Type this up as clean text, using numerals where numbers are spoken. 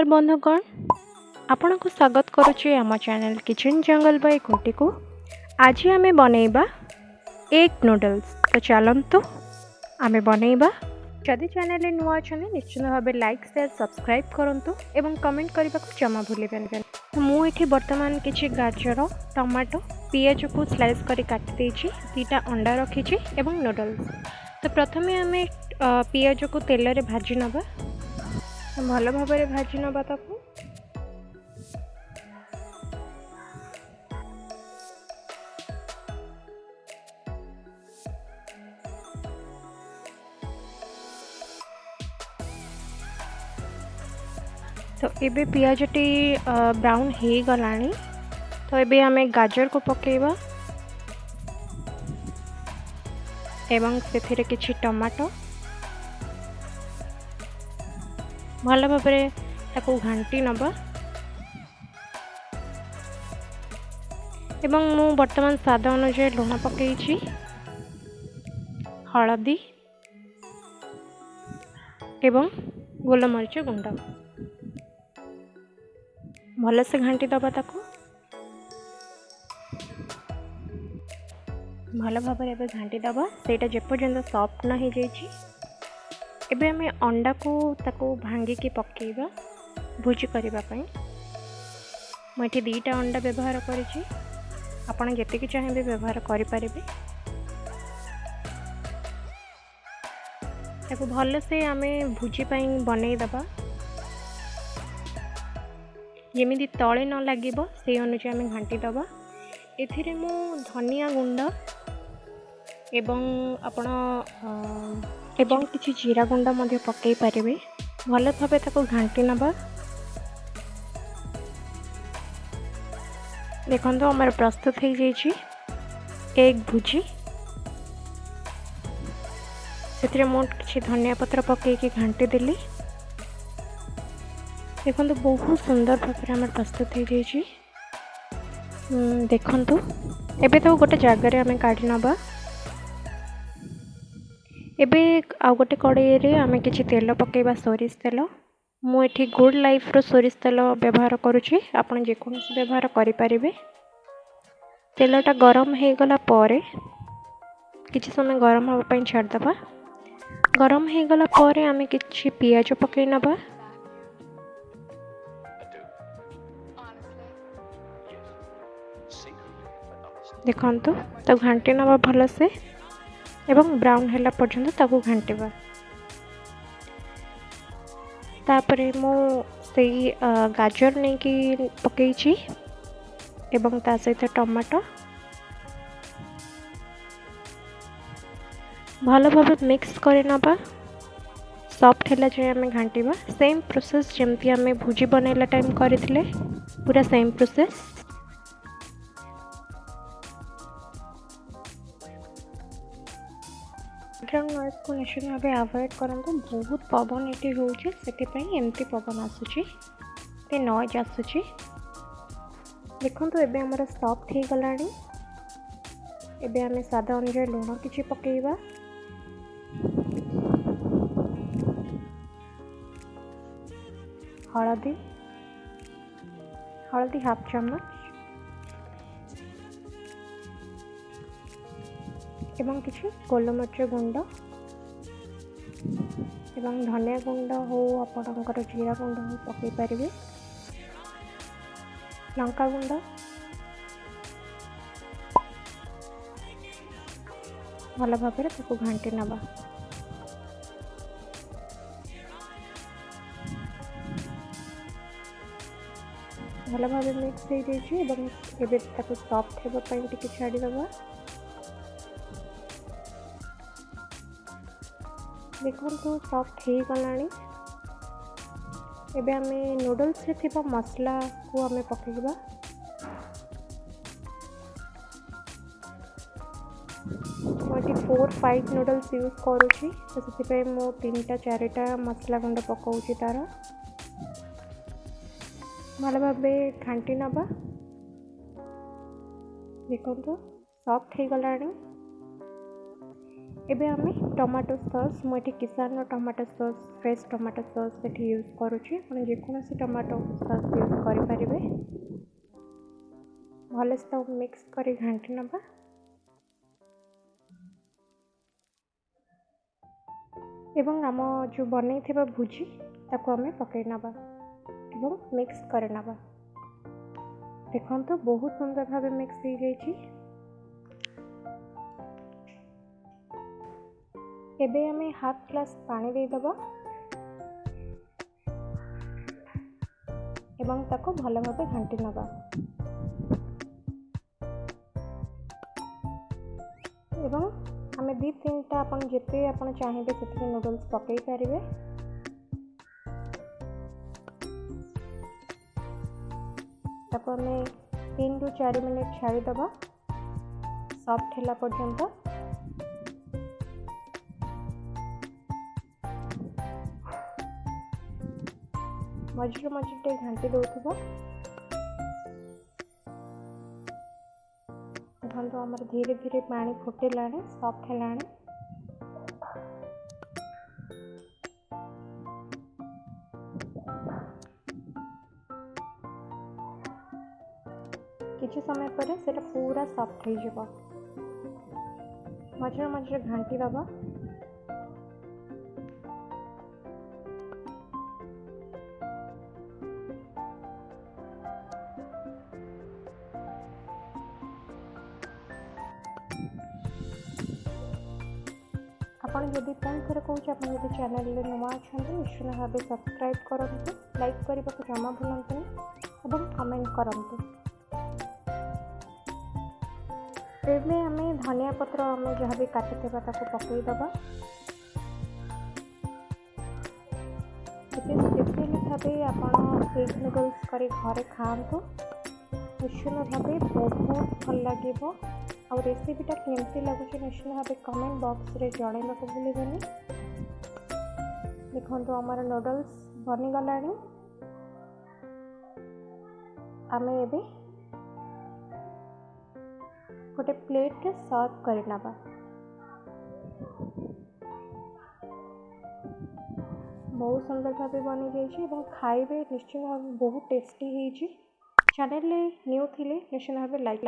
नमस्कार बंधुगण, आपण को स्वागत करुच्ची आम चैनल किचन जंगल बाय कोटी को। आज आमे बनैबा एग नूडल्स। तो चलंतु आमे बनैबा। जदि चैनल नुआ अछन निश्चित भाव लाइक शेयर सब्सक्राइब करंतु एवं कमेंट करने को जमा भूलिबेन। मुझे बर्तमान किछि गाजर टमाटो पियाज को स्लाइस करी काटी देछि, दीटा अंडा रखी एवं नूडल्स। तो प्रथमे आमे पियाज को तेल रे भाजी नबा, भल भाव भाजी नबा ताकू। तो एबे पियाजटी ब्राउन हो गलानी। तो एबे आमे गाजर को पकेबा एवं सेथिरे किछि टमाटो भल भाव ताकू घांटी नबा। एवं मु वर्तमान स्वाद अनुसार लुण पकईछि, हलदी एवं गोलमरीच गुंड भल से घांटी दबा। ताकू भल भाव घांटी दबा सेटा जेपर्यंत सॉफ्ट न हो जाइछि। एबे हमें अंडा को ताकू भांगी के पकेबा भुजी करबा पई। मुझे दीटा अंडा व्यवहार करिछि, आपण जति चाहिए व्यवहार करि परिबे। ताकू भल से आमे भुजी पई बनै दबा, जेमिति तळे न लागिबो से अनुसार आमे घांटी दबा। एथिरे मु धनिया गुंड एवं आपण एवं किछि जीरा गुंड मध्य पकई पारिबे। भल भाव ताकू घांटी नबा। देखंतु हमर प्रस्तुत हो जाइछि एग भुजी। सेथिरे मु किछि धनिया पत्र पकई के घांटी देली। देखंतु बहुत सुंदर भाव हमर प्रस्तुत हो जाइछि। देखंतु एबे तो गोटे जगह रे हमें काढी नबा। एबे आउ गोटे कड़ाई रे आमे किछि तेल पकेबा, सोरिष तेल। मु एठी गुड लाइफ रो सोरिष तेल व्यवहार करूछि, आपण जे कोनोसी व्यवहार करि परिबे। तेलटा गरम हो गला परे किछि समय गरम होबा पई छाड़ दबा। गरम हो गला परे आमे किछि पियाज पकेई नबा। देखंतु तो घांटी नबा भल से एवं ब्राउन हैला पर्यंत ताकू घांटीबा। तापरे मो सेई गाजर नहीं कि पकईछि एवं ता सहित टमाटो भल भाव मिक्स करे नबा। सॉफ्ट हैला जाय आमे घांटीबा। सेम प्रोसेस जेमती आमे भुजी बनैला टाइम करथिले, पूरा सेम प्रोसेस। बैकग्राउंड नॉइज को निश्चित भाव अवॉइड करंतु। बहुत पवन ये होउछि, सेतिपई एमती पवन आसुछि, ते नॉइज आसुछि। देखंतु एबे हमर सॉफ्ट हो गलानी। एबे आमे स्वाद अनुसार लुण किछि पकेइबा। हळदी हळदी हाफ चम्मच एवं किछि गोलमरीच गुंड एवं धनिया गुंड हो आपणकर जीरा गुंड हो पकई पारिबे। लंका गुंड भल भाव ताकू घांटी नबा। भल भाव मिक्स हो जाइछि एवं एबे ताकू सॉफ्ट हेबा पई टिके छाडी दबा। देखो सॉफ्ट हो गलानी। एबे आमे नूडल्स रे थिबा मसला को आमे पकेइबा। मोटी 4-5 नूडल्स यूज करूछि, तो सेति मो 3-4टा मसला गुंड पकाउछि तार। भल भाबे घांटी नबा। देखो सॉफ्ट हो गलानी। एबे आमे टमाटो सॉस मुझे किसान tomato sauce fresh tomato sauce ये यूज करुँची आप जेकोसी टमाटो सॉस यूज करें भलसे मिक्स कर घाटी नवा एवं आम जो बनई भुजी ताको आमे पकई नवा एवं मिक्स कर नवा देखो तो बहुत सुंदर भाव मिक्स हो जाइए। एबे आमे हाफ ग्लास पानी दे दबा एवं ताको भल भाव घाटी नवा एवं आमे दी तीन टा अपन जेते अपन चाहिए से नूडल्स पकई पारे ताको आमे 3 ରୁ 4 मिनट छाड़ी दबा सॉफ्ट होला पर्यंत मझे मझे घाटी दौथबा देखो आमर धीरे धीरे पानी फुटेला सॉफ्ट है किसी समय पर सेटा पूरा सॉफ्ट हो जाए मझे मझे घाटी दबा आपन जदि पुणी थे कौच आप चैनल नुआ अच्छा निश्चित भाव सब्सक्राइब करूँ लाइक करने को जमा भूलु और कमेंट करूँ। एबे आमे धनिया पत्र आमे जहाँ भी काटी पकई दबा स्पेशली भाव आप एग नूडल्स कर घरे खातु निश्चित भाव बहुत भल लगे और रेसिपीटा केमती लगुच निश्चित भाव कमेंट बॉक्स रे जणा को भूलि देखो आमर नूडल्स बनीगला आमे एबे गोटे प्लेट रे सर्व कर नबा बहुत सुंदर भाव बनी जाइए खाइबे निश्चित भाव बहुत टेस्टी होइछि। चैनल न्यू थिले निश्चित भाव लाइक